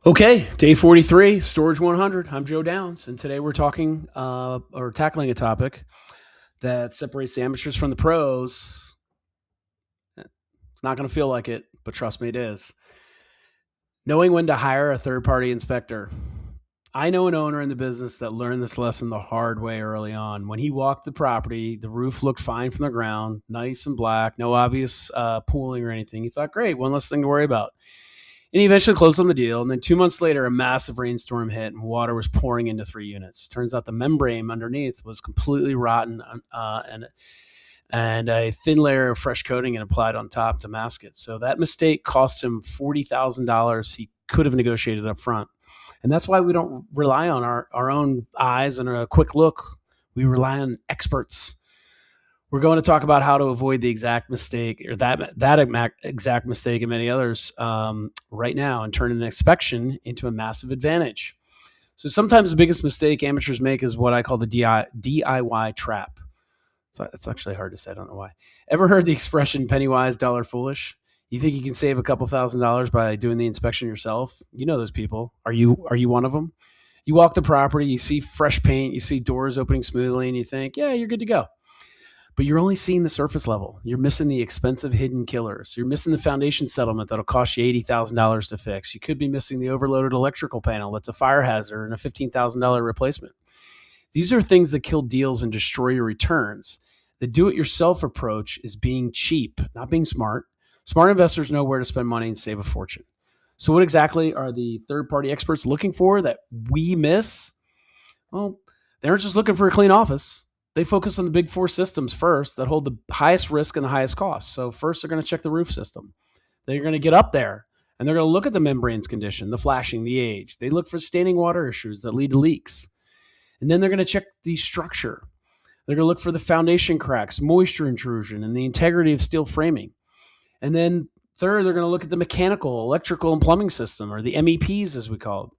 Okay, day 43, Storage 100. I'm Joe Downs, and today we're talking or tackling a topic that separates the amateurs from the pros. It's not going to feel like it, but trust me, it is. Knowing when to hire a third party inspector. I know an owner in the business that learned this lesson the hard way early on. When he walked the property, the roof looked fine from the ground, nice and black, no obvious pooling or anything. He thought, great, one less thing to worry about. And he eventually closed on the deal. And then 2 months later, a massive rainstorm hit and water was pouring into 3 units. Turns out the membrane underneath was completely rotten and a thin layer of fresh coating had applied on top to mask it. So that mistake cost him $40,000 he could have negotiated up front. And that's why we don't rely on our own eyes and a quick look. We rely on experts. We're going to talk about how to avoid the exact mistake or that exact mistake and many others right now and turn an inspection into a massive advantage. So sometimes the biggest mistake amateurs make is what I call the DIY trap. It's actually hard to say. I don't know why. Ever heard the expression penny wise, dollar foolish? You think you can save a couple $1,000s by doing the inspection yourself? You know those people. Are you one of them? You walk the property, you see fresh paint, you see doors opening smoothly, and you think, yeah, you're good to go. But you're only seeing the surface level. You're missing the expensive hidden killers. You're missing the foundation settlement that'll cost you $80,000 to fix. You could be missing the overloaded electrical panel that's a fire hazard and a $15,000 replacement. These are things that kill deals and destroy your returns. The do-it-yourself approach is being cheap, not being smart. Smart investors know where to spend money and save a fortune. So what exactly are the third-party experts looking for that we miss? Well, they aren't just looking for a clean office. They focus on the big four systems first that hold the highest risk and the highest cost. So first, they're going to check the roof system. They're going to get up there and they're going to look at the membrane's condition, the flashing, the age. They look for standing water issues that lead to leaks. And then they're going to check the structure. They're going to look for the foundation cracks, moisture intrusion, and the integrity of steel framing. And then third, they're going to look at the mechanical, electrical, and plumbing system, or the MEPs as we call it.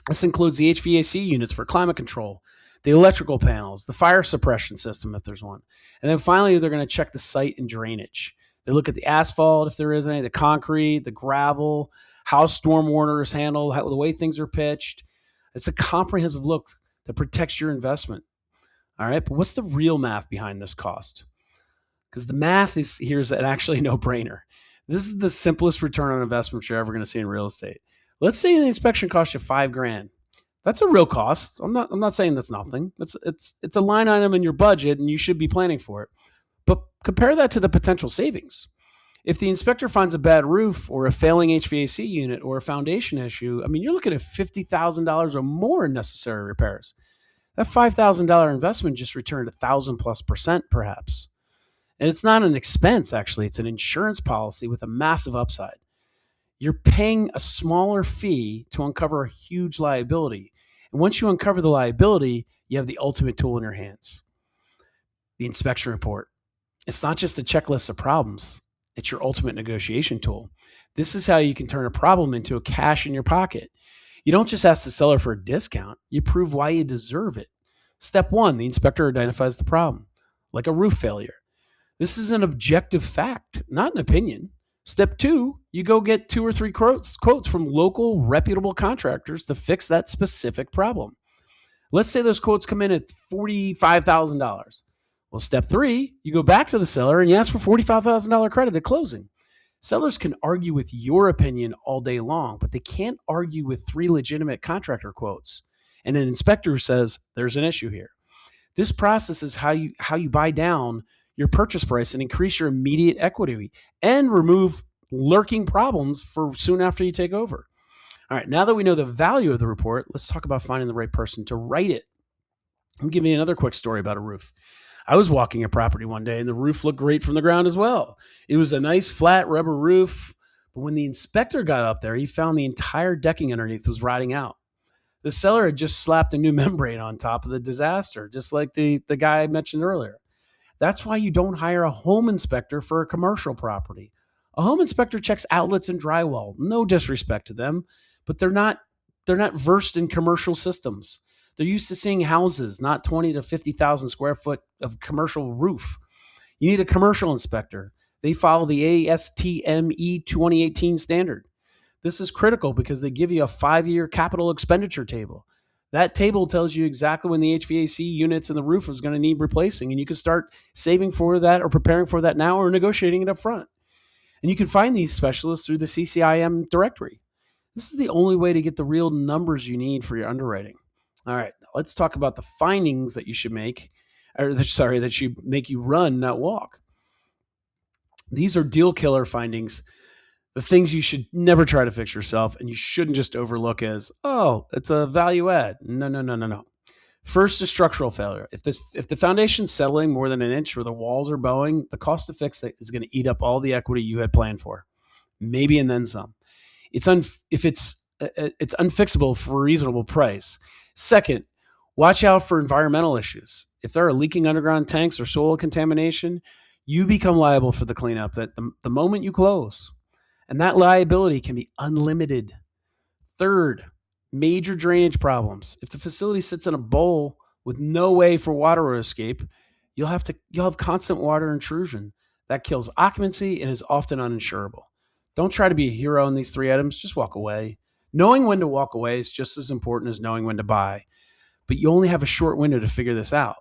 This includes the HVAC units for climate control, the electrical panels, the fire suppression system if there's one. And then finally, they're going to check the site and drainage. They look at the asphalt, if there is any, the concrete, the gravel, how stormwater is handled, the way things are pitched. It's a comprehensive look that protects your investment. All right, but what's the real math behind this cost? Because the math here is actually a no-brainer. This is the simplest return on investment you're ever going to see in real estate. Let's say the inspection costs you $5,000. That's a real cost. I'm not saying that's nothing. It's a line item in your budget, and you should be planning for it. But compare that to the potential savings. If the inspector finds a bad roof or a failing HVAC unit or a foundation issue, I mean, you're looking at $50,000 or more in necessary repairs. That $5,000 investment just returned 1,000+% perhaps. And it's not an expense, actually. It's an insurance policy with a massive upside. You're paying a smaller fee to uncover a huge liability. And once you uncover the liability, you have the ultimate tool in your hands, the inspection report. It's not just a checklist of problems. It's your ultimate negotiation tool. This is how you can turn a problem into a cash in your pocket. You don't just ask the seller for a discount. You prove why you deserve it. Step one, the inspector identifies the problem, like a roof failure. This is an objective fact, not an opinion. Step two, you go get 2 or 3 quotes from local reputable contractors to fix that specific problem. Let's say those quotes come in at $45,000. Well, step three, you go back to the seller and you ask for $45,000 credit at closing. Sellers can argue with your opinion all day long, but they can't argue with 3 legitimate contractor quotes and an inspector who says there's an issue here. This process is how you buy down your purchase price and increase your immediate equity and remove lurking problems for soon after you take over. All right, now that we know the value of the report, let's talk about finding the right person to write it. I'm giving you another quick story about a roof. I was walking a property one day and the roof looked great from the ground as well. It was a nice flat rubber roof, but when the inspector got up there, he found the entire decking underneath was rotting out. The seller had just slapped a new membrane on top of the disaster, just like the guy I mentioned earlier. That's why you don't hire a home inspector for a commercial property. A home inspector checks outlets and drywall. No disrespect to them, but they're not versed in commercial systems. They're used to seeing houses, not 20 to 50,000 square foot of commercial roof. You need a commercial inspector. They follow the ASTME 2018 standard. This is critical because they give you a 5-year capital expenditure table. That table tells you exactly when the HVAC units and the roof is going to need replacing, and you can start saving for that or preparing for that now or negotiating it up front. And you can find these specialists through the CCIM directory. This is the only way to get the real numbers you need for your underwriting. All right, let's talk about the findings that you should make, that should make you run, not walk. These are deal killer findings, the things you should never try to fix yourself, and you shouldn't just overlook as, oh, it's a value add. No, no, no, no, no. First is structural failure. If the foundation's settling more than an inch or the walls are bowing, the cost to fix it is going to eat up all the equity you had planned for, maybe and then some. It's unfixable for a reasonable price. Second, watch out for environmental issues. If there are leaking underground tanks or soil contamination, you become liable for the cleanup at the moment you close. And that liability can be unlimited. Third, major drainage problems. If the facility sits in a bowl with no way for water to escape, you'll have constant water intrusion. That kills occupancy and is often uninsurable. Don't try to be a hero in these 3 items. Just walk away. Knowing when to walk away is just as important as knowing when to buy. But you only have a short window to figure this out.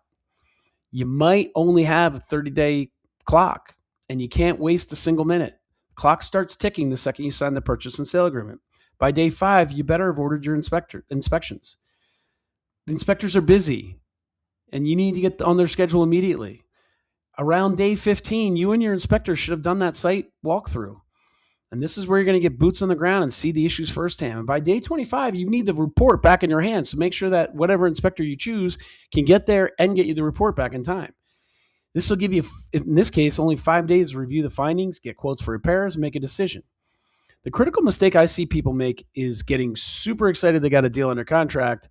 You might only have a 30-day clock, and you can't waste a single minute. The clock starts ticking the second you sign the purchase and sale agreement. By day 5, you better have ordered your inspections. The inspectors are busy, and you need to get on their schedule immediately. Around day 15, you and your inspector should have done that site walkthrough. And this is where you're going to get boots on the ground and see the issues firsthand. And by day 25, you need the report back in your hands to make sure that whatever inspector you choose can get there and get you the report back in time. This will give you, in this case, only 5 days to review the findings, get quotes for repairs, and make a decision. The critical mistake I see people make is getting super excited they got a deal under contract,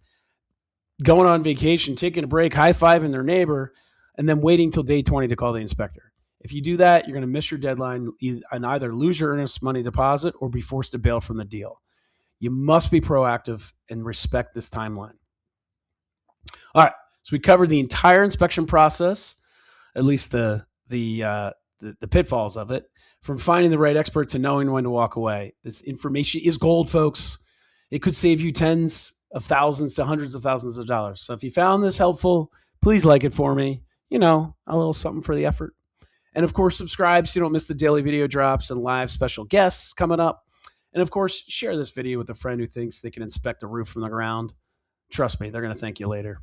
going on vacation, taking a break, high-fiving their neighbor, and then waiting till day 20 to call the inspector. If you do that, you're going to miss your deadline and either lose your earnest money deposit or be forced to bail from the deal. You must be proactive and respect this timeline. All right, so we covered the entire inspection process, at least the pitfalls of it, from finding the right expert to knowing when to walk away. This information is gold, folks. It could save you tens of thousands to hundreds of thousands of dollars. So if you found this helpful, please like it for me. A little something for the effort. And of course, subscribe so you don't miss the daily video drops and live special guests coming up. And of course, share this video with a friend who thinks they can inspect a roof from the ground. Trust me, they're going to thank you later.